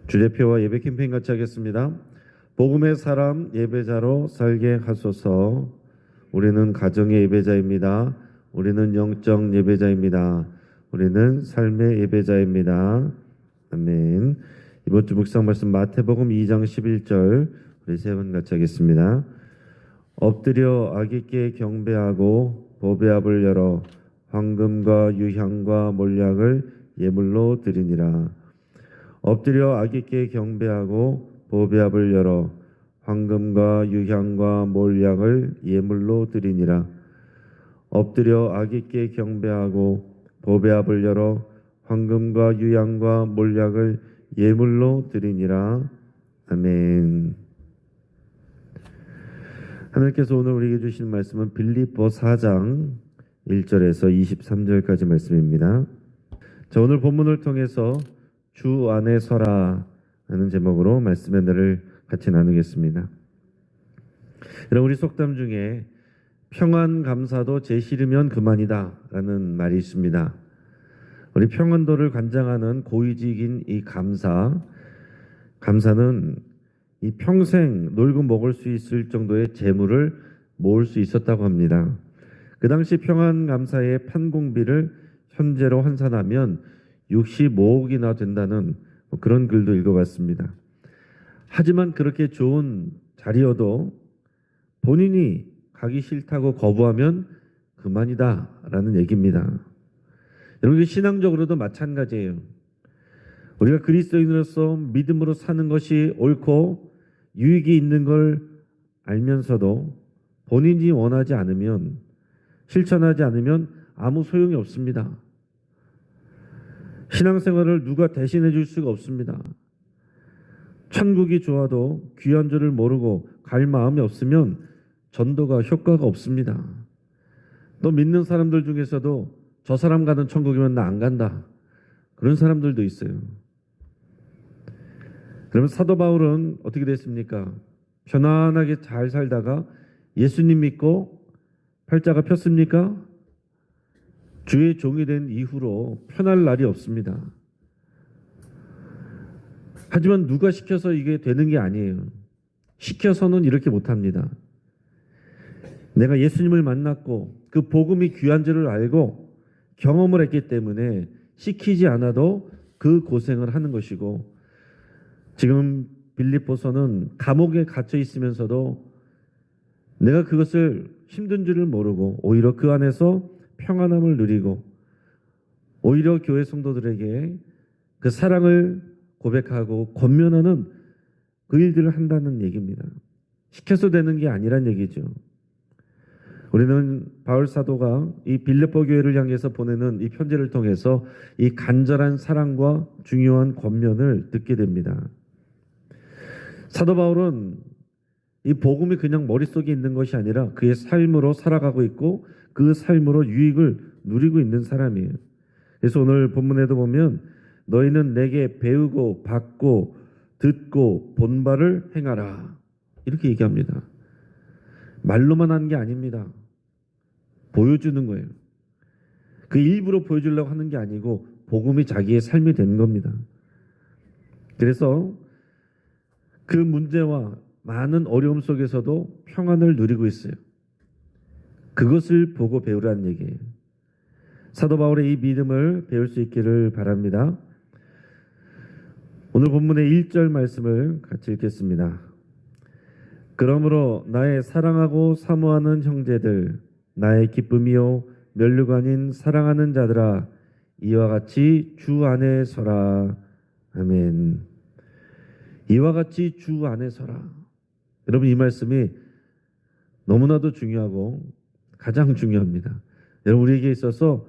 주대표와 예배 캠페인 같이 하겠습니다. 복음의 사람 예배자로 살게 하소서. 우리는 가정의 예배자입니다. 우리는 영적 예배자입니다. 우리는 삶의 예배자입니다. 아멘. 이번 주 묵상 말씀 마태복음 2장 11절 우리 세 번 같이 하겠습니다. 엎드려 아기께 경배하고 보배압을 열어 황금과 유향과 몰약을 예물로 드리니라. 엎드려 아기께 경배하고 보배압을 열어 황금과 유향과 몰약을 예물로 드리니라. 엎드려 아기께 경배하고 보배압을 열어 황금과 유향과 몰약을 예물로 드리니라. 아멘. 하나님께서 오늘 우리에게 주신 말씀은 빌립보 4장 1절에서 23절까지 말씀입니다. 자, 오늘 본문을 통해서 주 안에 서라 하는 제목으로 말씀의 날을 같이 나누겠습니다. 여러분, 우리 속담 중에 평안 감사도 제 싫으면 그만이다 라는 말이 있습니다. 우리 평안도를 관장하는 고위직인 이 감사는 이 평생 놀고 먹을 수 있을 정도의 재물을 모을 수 있었다고 합니다. 그 당시 평안 감사의 판공비를 현재로 환산하면 65억이나 된다는 그런 글도 읽어봤습니다. 하지만 그렇게 좋은 자리여도 본인이 가기 싫다고 거부하면 그만이다 라는 얘기입니다. 여러분, 신앙적으로도 마찬가지예요. 우리가 그리스도인으로서 믿음으로 사는 것이 옳고 유익이 있는 걸 알면서도 본인이 원하지 않으면, 실천하지 않으면 아무 소용이 없습니다. 신앙생활을 누가 대신해 줄 수가 없습니다. 천국이 좋아도 귀한 줄을 모르고 갈 마음이 없으면 전도가 효과가 없습니다. 또 믿는 사람들 중에서도 저 사람 가는 천국이면 나 안 간다, 그런 사람들도 있어요. 그러면 사도 바울은 어떻게 됐습니까? 편안하게 잘 살다가 예수님 믿고 팔자가 폈습니까? 주의 종이 된 이후로 편할 날이 없습니다. 하지만 누가 시켜서 이게 되는 게 아니에요. 시켜서는 이렇게 못합니다. 내가 예수님을 만났고 그 복음이 귀한 줄을 알고 경험을 했기 때문에 시키지 않아도 그 고생을 하는 것이고, 지금 빌립보서는 감옥에 갇혀 있으면서도 내가 그것을 힘든 줄을 모르고 오히려 그 안에서 평안함을 누리고 오히려 교회 성도들에게 그 사랑을 고백하고 권면하는 그 일들을 한다는 얘기입니다. 시켜서 되는 게 아니란 얘기죠. 우리는 바울 사도가 이 빌립보 교회를 향해서 보내는 이 편지를 통해서 이 간절한 사랑과 중요한 권면을 듣게 됩니다. 사도 바울은 이 복음이 그냥 머릿속에 있는 것이 아니라 그의 삶으로 살아가고 있고 그 삶으로 유익을 누리고 있는 사람이에요. 그래서 오늘 본문에도 보면 너희는 내게 배우고 받고 듣고 본 바를 행하라, 이렇게 얘기합니다. 말로만 하는 게 아닙니다. 보여주는 거예요. 그 일부러 보여주려고 하는 게 아니고 복음이 자기의 삶이 되는 겁니다. 그래서 그 문제와 많은 어려움 속에서도 평안을 누리고 있어요. 그것을 보고 배우라는 얘기예요. 사도 바울의 이 믿음을 배울 수 있기를 바랍니다. 오늘 본문의 1절 말씀을 같이 읽겠습니다. 그러므로 나의 사랑하고 사모하는 형제들, 나의 기쁨이요 면류관인 사랑하는 자들아, 이와 같이 주 안에 서라. 아멘. 이와 같이 주 안에 서라. 여러분, 이 말씀이 너무나도 중요하고 가장 중요합니다. 여러분, 우리에게 있어서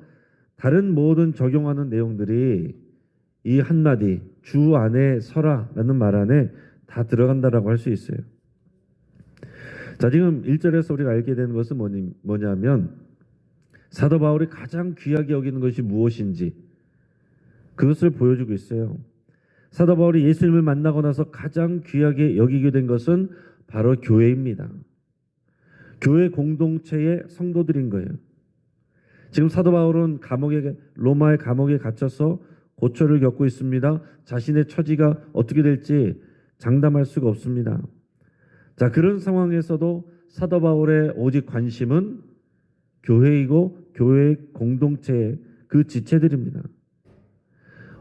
다른 모든 적용하는 내용들이 이 한마디 주 안에 서라 라는 말 안에 다 들어간다라고 할 수 있어요. 자, 지금 1절에서 우리가 알게 되는 것은 뭐냐면 사도 바울이 가장 귀하게 여기는 것이 무엇인지 그것을 보여주고 있어요. 사도 바울이 예수님을 만나고 나서 가장 귀하게 여기게 된 것은 바로 교회입니다. 교회 공동체의 성도들인 거예요. 지금 사도 바울은 로마의 감옥에 갇혀서 고초를 겪고 있습니다. 자신의 처지가 어떻게 될지 장담할 수가 없습니다. 자, 그런 상황에서도 사도 바울의 오직 관심은 교회이고 교회의 공동체의 그 지체들입니다.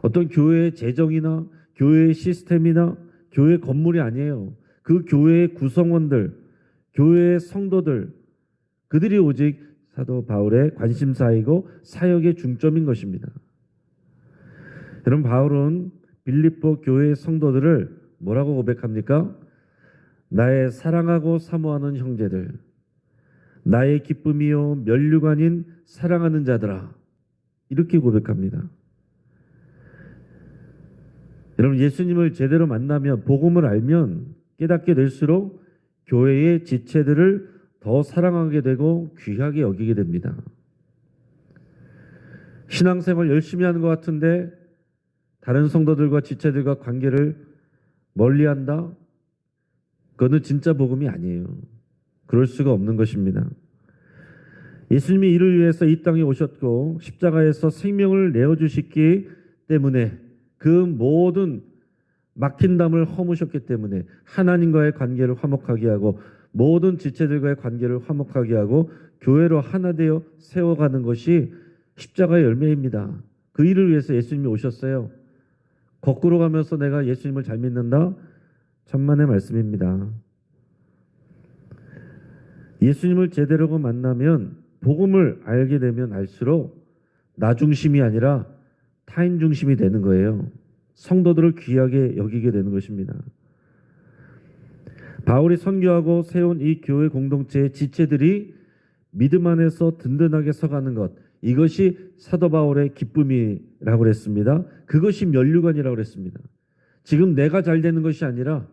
어떤 교회의 재정이나 교회의 시스템이나 교회 건물이 아니에요. 그 교회의 구성원들, 교회의 성도들, 그들이 오직 사도 바울의 관심사이고 사역의 중점인 것입니다. 여러분, 바울은 빌립보 교회의 성도들을 뭐라고 고백합니까? 나의 사랑하고 사모하는 형제들, 나의 기쁨이요 면류관인 사랑하는 자들아, 이렇게 고백합니다. 여러분, 예수님을 제대로 만나면, 복음을 알면 깨닫게 될수록 교회의 지체들을 더 사랑하게 되고 귀하게 여기게 됩니다. 신앙생활 열심히 하는 것 같은데 다른 성도들과 지체들과 관계를 멀리한다? 그거는 진짜 복음이 아니에요. 그럴 수가 없는 것입니다. 예수님이 이를 위해서 이 땅에 오셨고 십자가에서 생명을 내어주셨기 때문에, 그 모든 막힌 담을 허무셨기 때문에 하나님과의 관계를 화목하게 하고 모든 지체들과의 관계를 화목하게 하고 교회로 하나 되어 세워가는 것이 십자가의 열매입니다. 그 일을 위해서 예수님이 오셨어요. 거꾸로 가면서 내가 예수님을 잘 믿는다? 천만의 말씀입니다. 예수님을 제대로 만나면, 복음을 알게 되면 알수록 나 중심이 아니라 타인 중심이 되는 거예요. 성도들을 귀하게 여기게 되는 것입니다. 바울이 선교하고 세운 이 교회 공동체의 지체들이 믿음 안에서 든든하게 서가는 것, 이것이 사도 바울의 기쁨이라고 그랬습니다. 그것이 면류관이라고 그랬습니다. 지금 내가 잘 되는 것이 아니라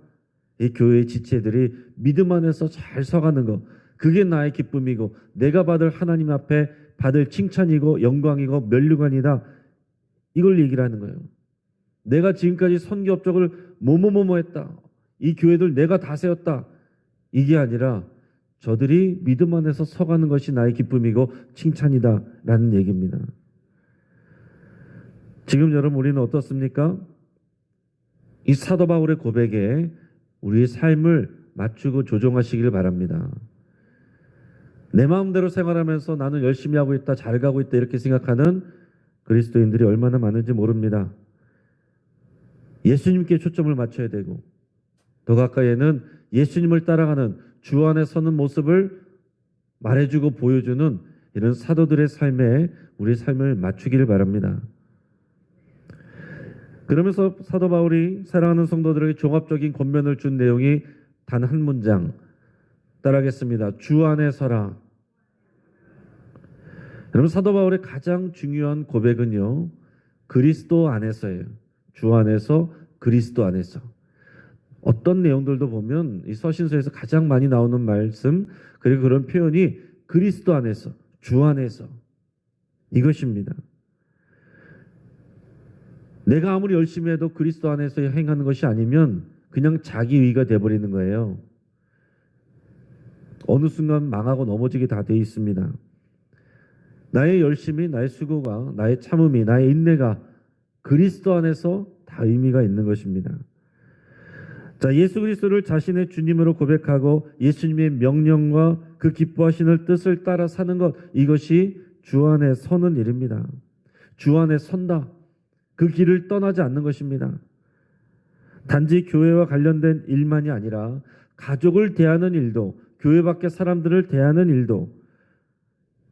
이 교회의 지체들이 믿음 안에서 잘 서가는 것, 그게 나의 기쁨이고 내가 받을 하나님 앞에 받을 칭찬이고 영광이고 면류관이다, 이걸 얘기를 하는 거예요. 내가 지금까지 선교 업적을 뭐뭐뭐뭐 했다, 이 교회들 내가 다 세웠다, 이게 아니라 저들이 믿음 안에서 서가는 것이 나의 기쁨이고 칭찬이다 라는 얘기입니다. 지금 여러분, 우리는 어떻습니까? 이 사도 바울의 고백에 우리의 삶을 맞추고 조정하시길 바랍니다. 내 마음대로 생활하면서 나는 열심히 하고 있다, 잘 가고 있다, 이렇게 생각하는 그리스도인들이 얼마나 많은지 모릅니다. 예수님께 초점을 맞춰야 되고, 더 가까이에는 예수님을 따라가는, 주 안에 서는 모습을 말해주고 보여주는 이런 사도들의 삶에 우리 삶을 맞추기를 바랍니다. 그러면서 사도 바울이 사랑하는 성도들에게 종합적인 권면을 준 내용이 단 한 문장, 따라하겠습니다. 주 안에 서라. 여러분, 사도 바울의 가장 중요한 고백은요, 그리스도 안에서예요. 주 안에서, 그리스도 안에서. 어떤 내용들도 보면 이 서신서에서 가장 많이 나오는 말씀, 그리고 그런 표현이 그리스도 안에서, 주 안에서, 이것입니다. 내가 아무리 열심히 해도 그리스도 안에서 행하는 것이 아니면 그냥 자기의가 돼버리는 거예요. 어느 순간 망하고 넘어지게 다 돼 있습니다. 나의 열심이, 나의 수고가, 나의 참음이, 나의 인내가 그리스도 안에서 다 의미가 있는 것입니다. 자, 예수 그리스도를 자신의 주님으로 고백하고 예수님의 명령과 그 기뻐하시는 뜻을 따라 사는 것, 이것이 주 안에 서는 일입니다. 주 안에 선다, 그 길을 떠나지 않는 것입니다. 단지 교회와 관련된 일만이 아니라 가족을 대하는 일도, 교회 밖의 사람들을 대하는 일도,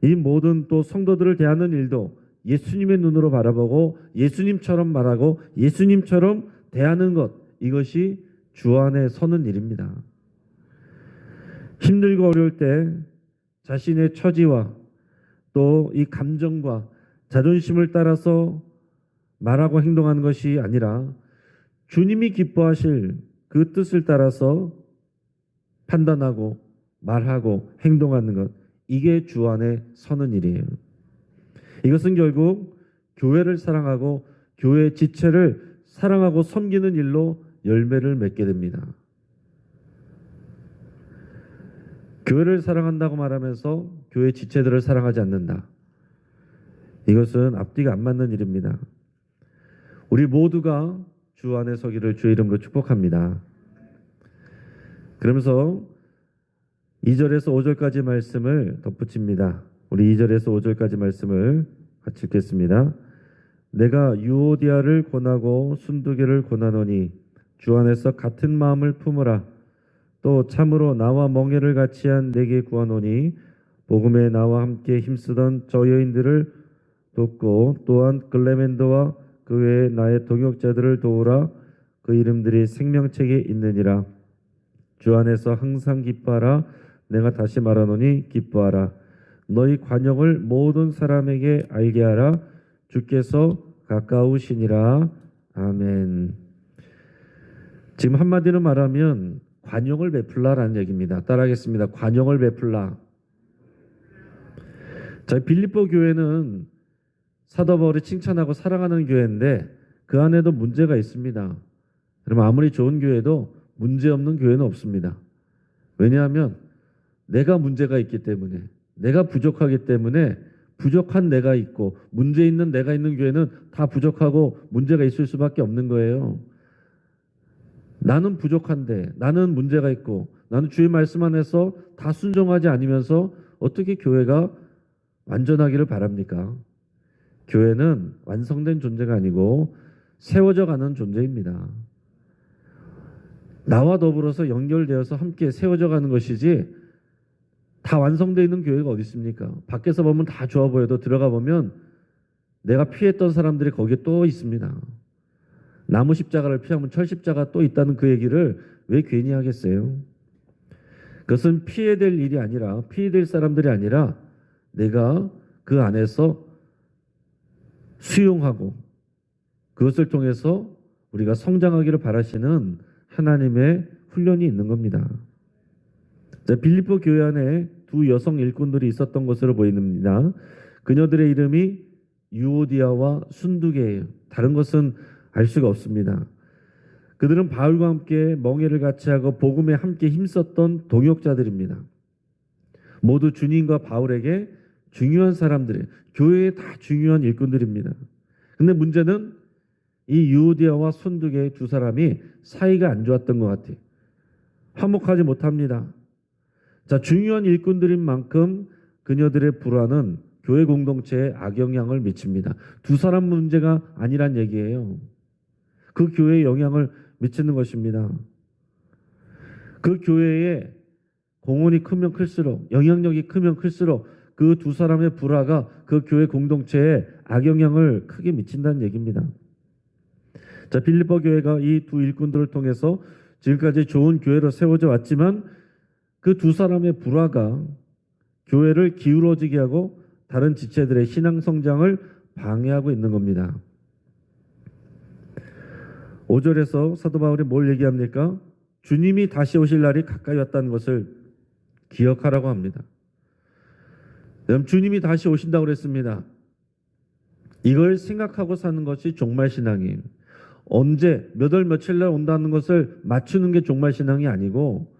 이 모든 또 성도들을 대하는 일도 예수님의 눈으로 바라보고 예수님처럼 말하고 예수님처럼 대하는 것, 이것이 주 안에 서는 일입니다. 힘들고 어려울 때 자신의 처지와 또 이 감정과 자존심을 따라서 말하고 행동하는 것이 아니라 주님이 기뻐하실 그 뜻을 따라서 판단하고 말하고 행동하는 것, 이게 주 안에 서는 일이에요. 이것은 결국 교회를 사랑하고 교회 지체를 사랑하고 섬기는 일로 열매를 맺게 됩니다. 교회를 사랑한다고 말하면서 교회 지체들을 사랑하지 않는다, 이것은 앞뒤가 안 맞는 일입니다. 우리 모두가 주 안에 서기를 주의 이름으로 축복합니다. 그러면서 2절에서 5절까지 말씀을 덧붙입니다. 우리 2절에서 5절까지 말씀을 같이 읽겠습니다. 내가 유오디아를 권하고 순두개를 권하노니 주 안에서 같은 마음을 품으라. 또 참으로 나와 멍에를 같이 한 내게 구하노니 복음에 나와 함께 힘쓰던 저 여인들을 돕고 또한 글레멘더와 그 외에 나의 동역자들을 도우라. 그 이름들이 생명책에 있느니라. 주 안에서 항상 기뻐하라. 내가 다시 말하노니 기뻐하라. 너희 관용을 모든 사람에게 알게 하라. 주께서 가까우시니라. 아멘. 지금 한마디로 말하면 관용을 베풀라라는 얘기입니다. 따라하겠습니다. 관용을 베풀라. 자, 빌립보 교회는 사도 바울이 칭찬하고 사랑하는 교회인데 그 안에도 문제가 있습니다. 그러면 아무리 좋은 교회도 문제 없는 교회는 없습니다. 왜냐하면 내가 문제가 있기 때문에, 내가 부족하기 때문에 부족한 내가 있고 문제 있는 내가 있는 교회는 다 부족하고 문제가 있을 수밖에 없는 거예요. 나는 부족한데, 나는 문제가 있고, 나는 주의 말씀 안에서 다 순종하지 않으면서 어떻게 교회가 완전하기를 바랍니까? 교회는 완성된 존재가 아니고 세워져 가는 존재입니다. 나와 더불어서 연결되어서 함께 세워져 가는 것이지 다 완성되어 있는 교회가 어디 있습니까? 밖에서 보면 다 좋아 보여도 들어가 보면 내가 피했던 사람들이 거기에 또 있습니다. 나무 십자가를 피하면 철 십자가 또 있다는 그 얘기를 왜 괜히 하겠어요? 그것은 피해야 될 일이 아니라, 피해야 될 사람들이 아니라 내가 그 안에서 수용하고 그것을 통해서 우리가 성장하기를 바라시는 하나님의 훈련이 있는 겁니다. 자, 빌립보 교회 안에 두 여성 일꾼들이 있었던 것으로 보입니다. 그녀들의 이름이 유오디아와 순두개예요. 다른 것은 알 수가 없습니다. 그들은 바울과 함께 멍에를 같이 하고 복음에 함께 힘썼던 동역자들입니다. 모두 주님과 바울에게 중요한 사람들이에요. 교회에 다 중요한 일꾼들입니다. 근데 문제는 이 유오디아와 순두개 두 사람이 사이가 안 좋았던 것 같아요. 화목하지 못합니다. 자, 중요한 일꾼들인 만큼 그녀들의 불화는 교회 공동체에 악영향을 미칩니다. 두 사람 문제가 아니란 얘기예요. 그 교회에 영향을 미치는 것입니다. 그 교회에 공헌이 크면 클수록, 영향력이 크면 클수록 그 두 사람의 불화가 그 교회 공동체에 악영향을 크게 미친다는 얘기입니다. 자, 빌립보 교회가 이 두 일꾼들을 통해서 지금까지 좋은 교회로 세워져 왔지만 그 두 사람의 불화가 교회를 기울어지게 하고 다른 지체들의 신앙 성장을 방해하고 있는 겁니다. 5절에서 사도 바울이 뭘 얘기합니까? 주님이 다시 오실 날이 가까이 왔다는 것을 기억하라고 합니다. 주님이 다시 오신다고 그랬습니다. 이걸 생각하고 사는 것이 종말신앙이에요. 언제 몇 월 며칠 날 온다는 것을 맞추는 게 종말신앙이 아니고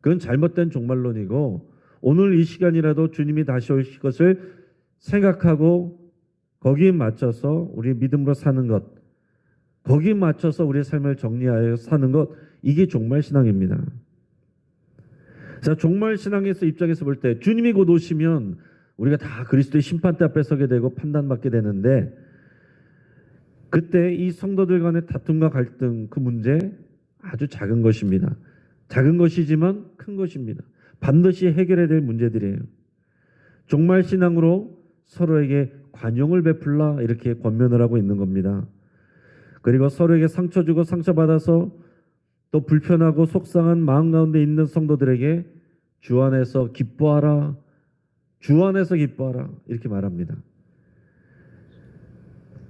그건 잘못된 종말론이고 오늘 이 시간이라도 주님이 다시 오실 것을 생각하고 거기에 맞춰서 우리 믿음으로 사는 것, 거기에 맞춰서 우리의 삶을 정리하여 사는 것, 이게 종말신앙입니다. 자, 종말신앙에서 입장에서 볼 때 주님이 곧 오시면 우리가 다 그리스도의 심판대 앞에 서게 되고 판단받게 되는데 그때 이 성도들 간의 다툼과 갈등, 그 문제 아주 작은 것입니다. 작은 것이지만 큰 것입니다. 반드시 해결해야 될 문제들이에요. 종말신앙으로 서로에게 관용을 베풀라 이렇게 권면을 하고 있는 겁니다. 그리고 서로에게 상처 주고 상처받아서 또 불편하고 속상한 마음 가운데 있는 성도들에게 주 안에서 기뻐하라, 주 안에서 기뻐하라 이렇게 말합니다.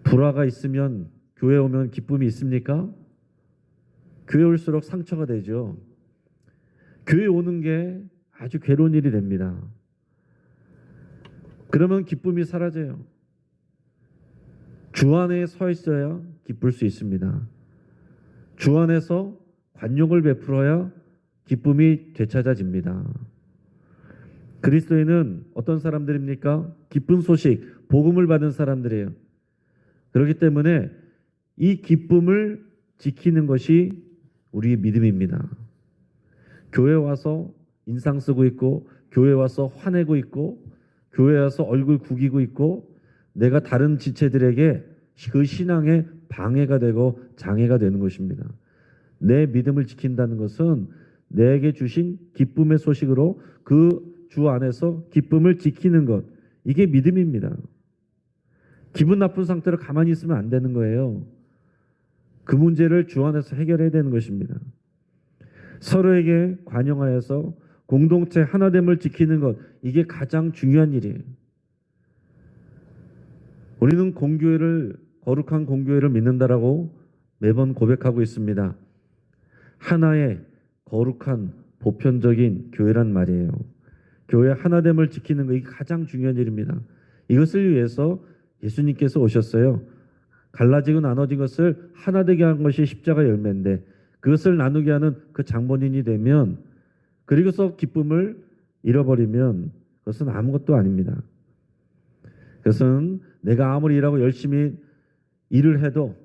불화가 있으면 교회 오면 기쁨이 있습니까? 교회 올수록 상처가 되죠. 교회 오는 게 아주 괴로운 일이 됩니다. 그러면 기쁨이 사라져요. 주 안에 서 있어야 기쁠 수 있습니다. 주 안에서 관용을 베풀어야 기쁨이 되찾아집니다. 그리스도인은 어떤 사람들입니까? 기쁜 소식, 복음을 받은 사람들이에요. 그렇기 때문에 이 기쁨을 지키는 것이 우리의 믿음입니다. 교회 와서 인상 쓰고 있고, 교회 와서 화내고 있고, 교회 와서 얼굴 구기고 있고, 내가 다른 지체들에게 그 신앙에 방해가 되고 장애가 되는 것입니다. 내 믿음을 지킨다는 것은 내게 주신 기쁨의 소식으로 그 주 안에서 기쁨을 지키는 것, 이게 믿음입니다. 기분 나쁜 상태로 가만히 있으면 안 되는 거예요. 그 문제를 주 안에서 해결해야 되는 것입니다. 서로에게 관용하여서 공동체 하나됨을 지키는 것, 이게 가장 중요한 일이에요. 우리는 거룩한 공교회를 믿는다라고 매번 고백하고 있습니다. 하나의 거룩한 보편적인 교회란 말이에요. 교회 하나됨을 지키는 것, 이게 가장 중요한 일입니다. 이것을 위해서 예수님께서 오셨어요. 갈라지고 나눠진 것을 하나 되게 한 것이 십자가 열매인데, 그것을 나누게 하는 그 장본인이 되면, 그리고서 기쁨을 잃어버리면 그것은 아무것도 아닙니다. 그것은 내가 아무리 일하고 열심히 일을 해도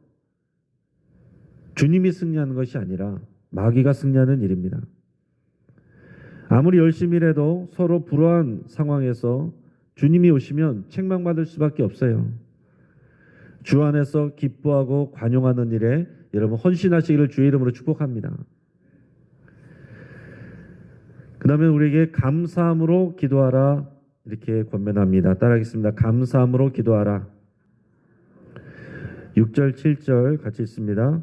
주님이 승리하는 것이 아니라 마귀가 승리하는 일입니다. 아무리 열심히 일해도 서로 불화한 상황에서 주님이 오시면 책망받을 수밖에 없어요. 주 안에서 기뻐하고 관용하는 일에 여러분 헌신하시기를 주의 이름으로 축복합니다. 그 다음에 우리에게 감사함으로 기도하라, 이렇게 권면합니다. 따라하겠습니다. 감사함으로 기도하라. 6절 7절 같이 읽습니다.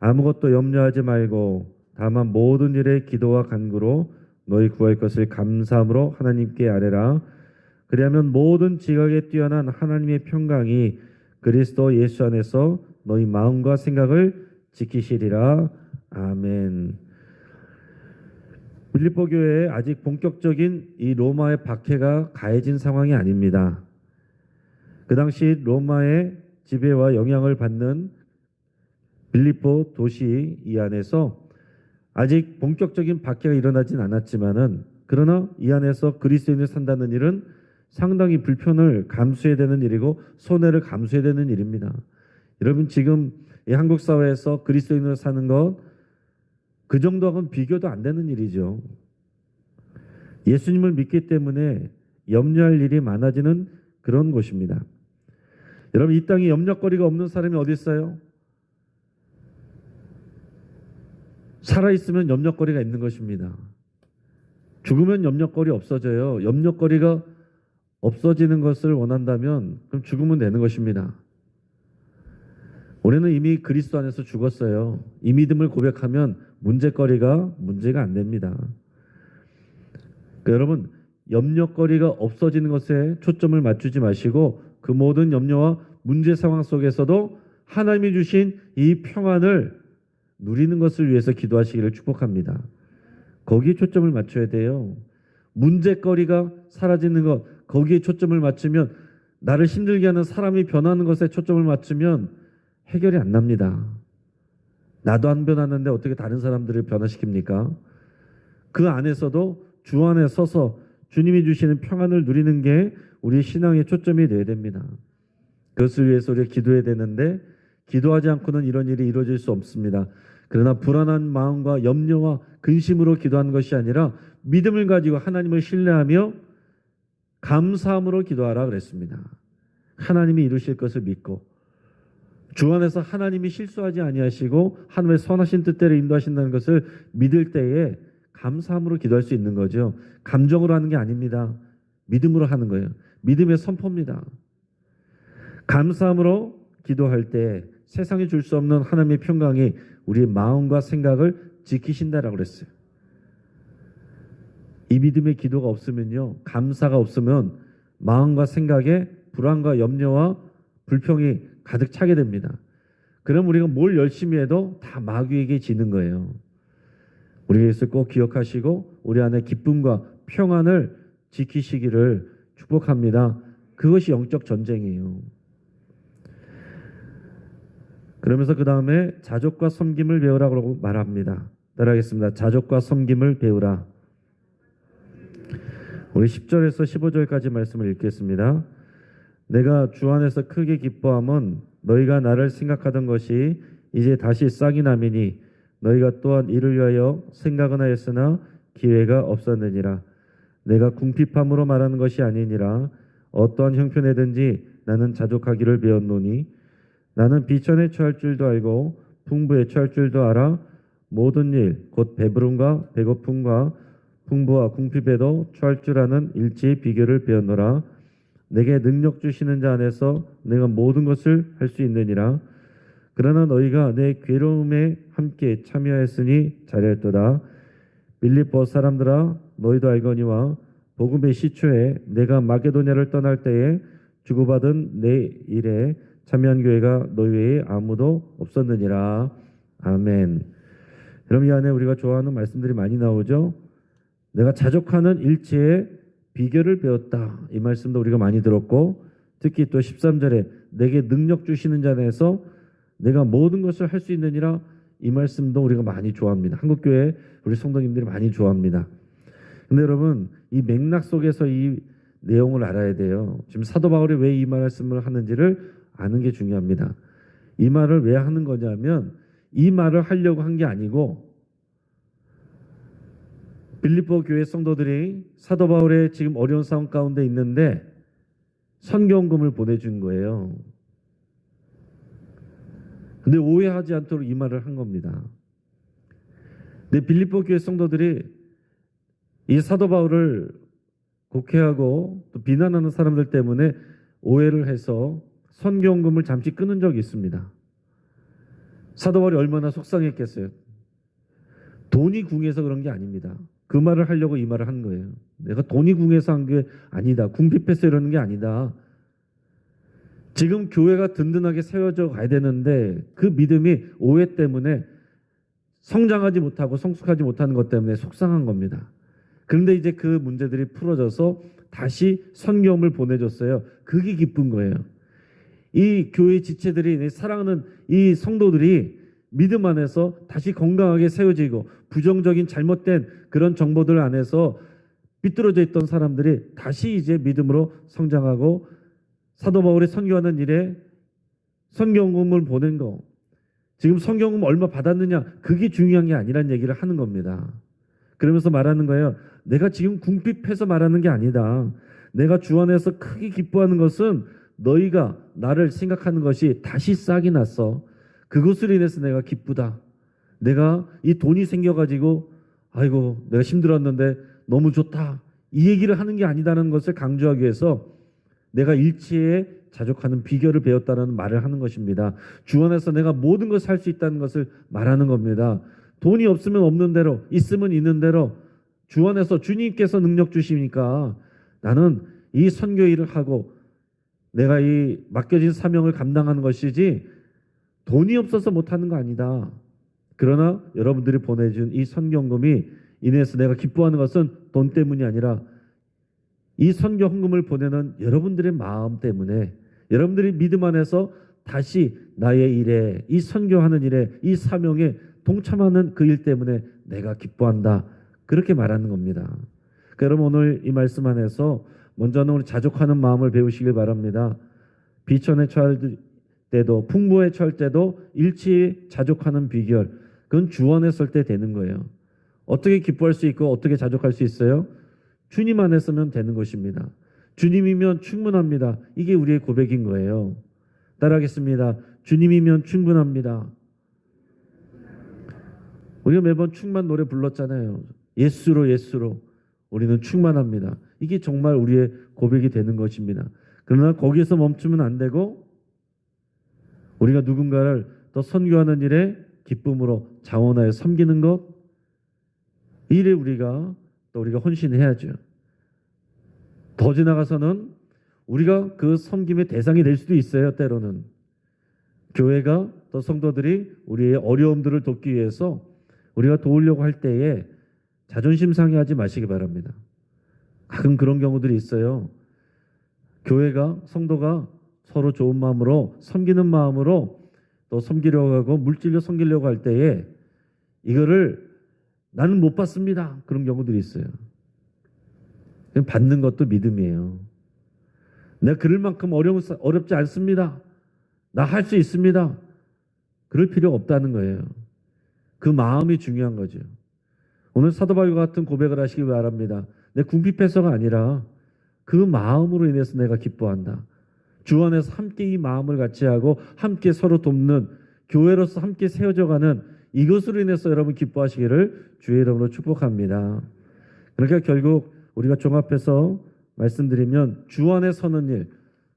아무것도 염려하지 말고 다만 모든 일에 기도와 간구로 너희 구할 것을 감사함으로 하나님께 아뢰라. 그리하면 모든 지각에 뛰어난 하나님의 평강이 그리스도 예수 안에서 너희 마음과 생각을 지키시리라. 아멘. 빌립보 교회에 아직 본격적인 이 로마의 박해가 가해진 상황이 아닙니다. 그 당시 로마의 지배와 영향을 받는 빌립보 도시 이 안에서 아직 본격적인 박해가 일어나진 않았지만은, 그러나 이 안에서 그리스도인을 산다는 일은 상당히 불편을 감수해야 되는 일이고 손해를 감수해야 되는 일입니다. 여러분, 지금 이 한국 사회에서 그리스도인으로 사는 것, 그 정도하고는 비교도 안 되는 일이죠. 예수님을 믿기 때문에 염려할 일이 많아지는 그런 곳입니다. 여러분, 이 땅에 염려거리가 없는 사람이 어디 있어요? 살아있으면 염려거리가 있는 것입니다. 죽으면 염려거리 없어져요. 염려거리가 없어지는 것을 원한다면 그럼 죽으면 되는 것입니다. 우리는 이미 그리스도 안에서 죽었어요. 이 믿음을 고백하면 문제가 안 됩니다. 그러니까 여러분, 염려거리가 없어지는 것에 초점을 맞추지 마시고 그 모든 염려와 문제 상황 속에서도 하나님이 주신 이 평안을 누리는 것을 위해서 기도하시기를 축복합니다. 거기에 초점을 맞춰야 돼요. 문제거리가 사라지는 것, 거기에 초점을 맞추면, 나를 힘들게 하는 사람이 변하는 것에 초점을 맞추면 해결이 안 납니다. 나도 안 변하는데 어떻게 다른 사람들을 변화시킵니까? 그 안에서도 주 안에 서서 주님이 주시는 평안을 누리는 게 우리 신앙의 초점이 되어야 됩니다. 그것을 위해서 우리가 기도해야 되는데, 기도하지 않고는 이런 일이 이루어질 수 없습니다. 그러나 불안한 마음과 염려와 근심으로 기도하는 것이 아니라 믿음을 가지고 하나님을 신뢰하며 감사함으로 기도하라 그랬습니다. 하나님이 이루실 것을 믿고, 주 안에서 하나님이 실수하지 아니하시고 하나님의 선하신 뜻대로 인도하신다는 것을 믿을 때에 감사함으로 기도할 수 있는 거죠. 감정으로 하는 게 아닙니다. 믿음으로 하는 거예요. 믿음의 선포입니다. 감사함으로 기도할 때 세상에 줄 수 없는 하나님의 평강이 우리의 마음과 생각을 지키신다라고 그랬어요. 이 믿음의 기도가 없으면요, 감사가 없으면 마음과 생각에 불안과 염려와 불평이 가득 차게 됩니다. 그럼 우리가 뭘 열심히 해도 다 마귀에게 지는 거예요. 우리가 이것을 꼭 기억하시고 우리 안에 기쁨과 평안을 지키시기를 축복합니다. 그것이 영적 전쟁이에요. 그러면서 그 다음에 자족과 섬김을 배우라고 말합니다. 따라하겠습니다. 자족과 섬김을 배우라. 우리 10절에서 15절까지 말씀을 읽겠습니다. 내가 주 안에서 크게 기뻐함은 너희가 나를 생각하던 것이 이제 다시 싹이 나미니 너희가 또한 이를 위하여 생각은 하였으나 기회가 없었느니라. 내가 궁핍함으로 말하는 것이 아니니라. 어떠한 형편에든지 나는 자족하기를 배웠노니 나는 비천에 처할 줄도 알고 풍부에 처할 줄도 알아. 모든 일 곧 배부름과 배고픔과 풍부와 궁핍에도 처할 줄 아는 일치의 비결을 배웠노라. 내게 능력 주시는 자 안에서 내가 모든 것을 할 수 있느니라. 그러나 너희가 내 괴로움에 함께 참여하였으니 잘하였도다. 빌립보 사람들아, 너희도 알거니와 복음의 시초에 내가 마게도냐를 떠날 때에 주고받은 내 일에 참여한 교회가 너희 외에 아무도 없었느니라. 아멘. 여러분, 이 안에 우리가 좋아하는 말씀들이 많이 나오죠. 내가 자족하는 일체의 비결을 배웠다. 이 말씀도 우리가 많이 들었고, 특히 또 13절에 내게 능력 주시는 자 안에서 내가 모든 것을 할 수 있느니라. 이 말씀도 우리가 많이 좋아합니다. 한국교회 우리 성도님들이 많이 좋아합니다. 근데 여러분, 이 맥락 속에서 이 내용을 알아야 돼요. 지금 사도 바울이 왜 이 말씀을 하는지를 아는 게 중요합니다. 이 말을 왜 하는 거냐면 이 말을 하려고 한 게 아니고 빌립보 교회 성도들이 사도 바울의 지금 어려운 상황 가운데 있는데 선경금을 보내준 거예요. 근데 오해하지 않도록 이 말을 한 겁니다. 근데 빌립보 교회 성도들이 이 사도 바울을 곡해하고 또 비난하는 사람들 때문에 오해를 해서 선경금을 잠시 끊은 적이 있습니다. 사도 바울이 얼마나 속상했겠어요. 돈이 궁해서 그런 게 아닙니다. 그 말을 하려고 이 말을 한 거예요. 내가 돈이 궁해서 한 게 아니다. 궁핍해서 이러는 게 아니다. 지금 교회가 든든하게 세워져 가야 되는데 그 믿음이 오해 때문에 성장하지 못하고 성숙하지 못하는 것 때문에 속상한 겁니다. 그런데 이제 그 문제들이 풀어져서 다시 선교함을 보내줬어요. 그게 기쁜 거예요. 이 교회 지체들이 사랑하는 이 성도들이 믿음 안에서 다시 건강하게 세워지고 부정적인 잘못된 그런 정보들 안에서 삐뚤어져 있던 사람들이 다시 이제 믿음으로 성장하고 사도 바울이 선교하는 일에 선경금을 보낸 거. 지금 선경금 얼마 받았느냐 그게 중요한 게 아니란 얘기를 하는 겁니다. 그러면서 말하는 거예요. 내가 지금 궁핍해서 말하는 게 아니다. 내가 주 안에서 크게 기뻐하는 것은 너희가 나를 생각하는 것이 다시 싹이 났어. 그것으로 인해서 내가 기쁘다. 내가 이 돈이 생겨가지고 아이고 내가 힘들었는데 너무 좋다. 이 얘기를 하는 게 아니다는 것을 강조하기 위해서 내가 일치에 자족하는 비결을 배웠다는 말을 하는 것입니다. 주 안에서 내가 모든 것을 할 수 있다는 것을 말하는 겁니다. 돈이 없으면 없는 대로, 있으면 있는 대로 주 안에서 주님께서 능력 주시니까 나는 이 선교 일을 하고 내가 이 맡겨진 사명을 감당하는 것이지 돈이 없어서 못하는 거 아니다. 그러나 여러분들이 보내준 이 선경금이 인해서 내가 기뻐하는 것은 돈 때문이 아니라 이 선교 헌금을 보내는 여러분들의 마음 때문에 여러분들이 믿음 안에서 다시 나의 일에 이 선교하는 일에 이 사명에 동참하는 그 일 때문에 내가 기뻐한다. 그렇게 말하는 겁니다. 그러니까 여러분 오늘 이 말씀 안에서 먼저는 우리 자족하는 마음을 배우시길 바랍니다. 비천에 처할 때도 풍부에 처할 때도 일치에 자족하는 비결 그건 주 안에 설 때 되는 거예요. 어떻게 기뻐할 수 있고 어떻게 자족할 수 있어요? 주님 안에 서면 되는 것입니다. 주님이면 충분합니다. 이게 우리의 고백인 거예요. 따라하겠습니다. 주님이면 충분합니다. 우리가 매번 충만 노래 불렀잖아요. 예수로 예수로 우리는 충만합니다. 이게 정말 우리의 고백이 되는 것입니다. 그러나 거기에서 멈추면 안 되고 우리가 누군가를 더 선교하는 일에 기쁨으로 자원하여 섬기는 것 이 일에 우리가 헌신해야죠. 더 지나가서는 우리가 그 섬김의 대상이 될 수도 있어요. 때로는 교회가 또 성도들이 우리의 어려움들을 돕기 위해서 우리가 도우려고 할 때에 자존심 상해하지 마시기 바랍니다. 가끔 그런 경우들이 있어요. 교회가 성도가 서로 좋은 마음으로 섬기는 마음으로 또 섬기려고 하고 물질로 섬기려고 할 때에 이거를 나는 못 받습니다. 그런 경우들이 있어요. 받는 것도 믿음이에요. 내가 그럴 만큼 어렵지 않습니다. 나 할 수 있습니다. 그럴 필요 없다는 거예요. 그 마음이 중요한 거죠. 오늘 사도 바울과 같은 고백을 하시기 바랍니다. 내 궁핍해서가 아니라 그 마음으로 인해서 내가 기뻐한다. 주 안에서 함께 이 마음을 같이 하고 함께 서로 돕는 교회로서 함께 세워져가는 이것으로 인해서 여러분 기뻐하시기를 주의 이름으로 축복합니다. 그러니까 결국 우리가 종합해서 말씀드리면 주 안에 서는 일,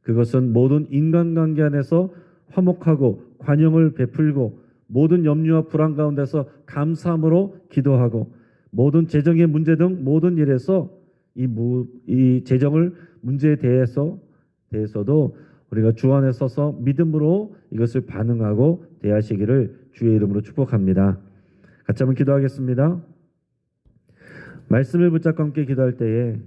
그것은 모든 인간관계 안에서 화목하고 관용을 베풀고 모든 염려와 불안 가운데서 감사함으로 기도하고 모든 재정의 문제 등 모든 일에서 이 재정을 문제에 대해서도 우리가 주 안에 서서 믿음으로 이것을 반응하고 대하시기를 주의 이름으로 축복합니다. 같이 한번 기도하겠습니다. 말씀을 붙잡고 함께 기도할 때에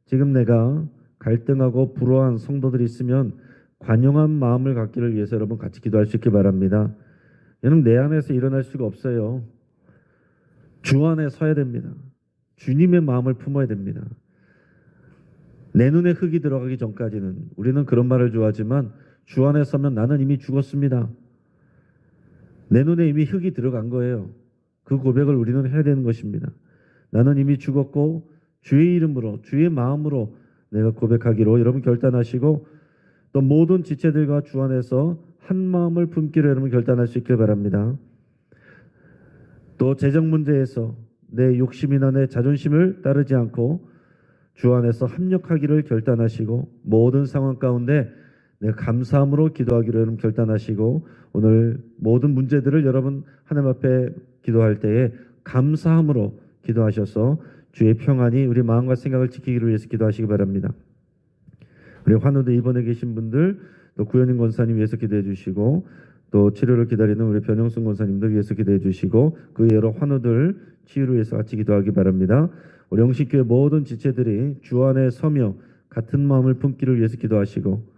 지금 내가 갈등하고 불화한 성도들이 있으면 관용한 마음을 갖기를 위해서 여러분 같이 기도할 수 있기 바랍니다. 여러분 내 안에서 일어날 수가 없어요. 주 안에 서야 됩니다. 주님의 마음을 품어야 됩니다. 내 눈에 흙이 들어가기 전까지는 우리는 그런 말을 좋아하지만 주 안에 서면 나는 이미 죽었습니다. 내 눈에 이미 흙이 들어간 거예요. 그 고백을 우리는 해야 되는 것입니다. 나는 이미 죽었고 주의 이름으로 주의 마음으로 내가 고백하기로 여러분 결단하시고 또 모든 지체들과 주 안에서 한 마음을 품기로 여러분 결단할 수 있길 바랍니다. 또 재정 문제에서 내 욕심이나 내 자존심을 따르지 않고 주 안에서 합력하기를 결단하시고 모든 상황 가운데 내가 감사함으로 기도하기로 여러분 결단하시고 오늘 모든 문제들을 여러분 하나님 앞에 기도할 때에 감사함으로 기도하셔서 주의 평안이 우리 마음과 생각을 지키기를 위해서 기도하시기 바랍니다. 우리 환우도 입원해 계신 분들 또 구현인 권사님 위해서 기도해 주시고 또 치료를 기다리는 우리 변영순 권사님들 위해서 기도해 주시고 그 여러 환우들 치유를 위해서 같이 기도하기 바랍니다. 우리 영식교회 모든 지체들이 주 안에 서며 같은 마음을 품기를 위해서 기도하시고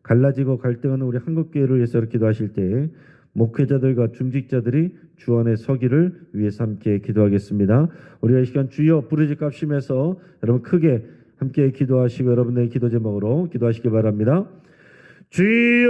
갈라지고 갈등하는 우리 한국교회를 위해서 기도하실 때에 목회자들과 중직자들이 주 안에 서기를 위해서 함께 기도하겠습니다. 우리가 이 시간 주여 부르짖갑심에서 여러분 크게 함께 기도하시고 여러분의 기도 제목으로 기도하시기 바랍니다. 주여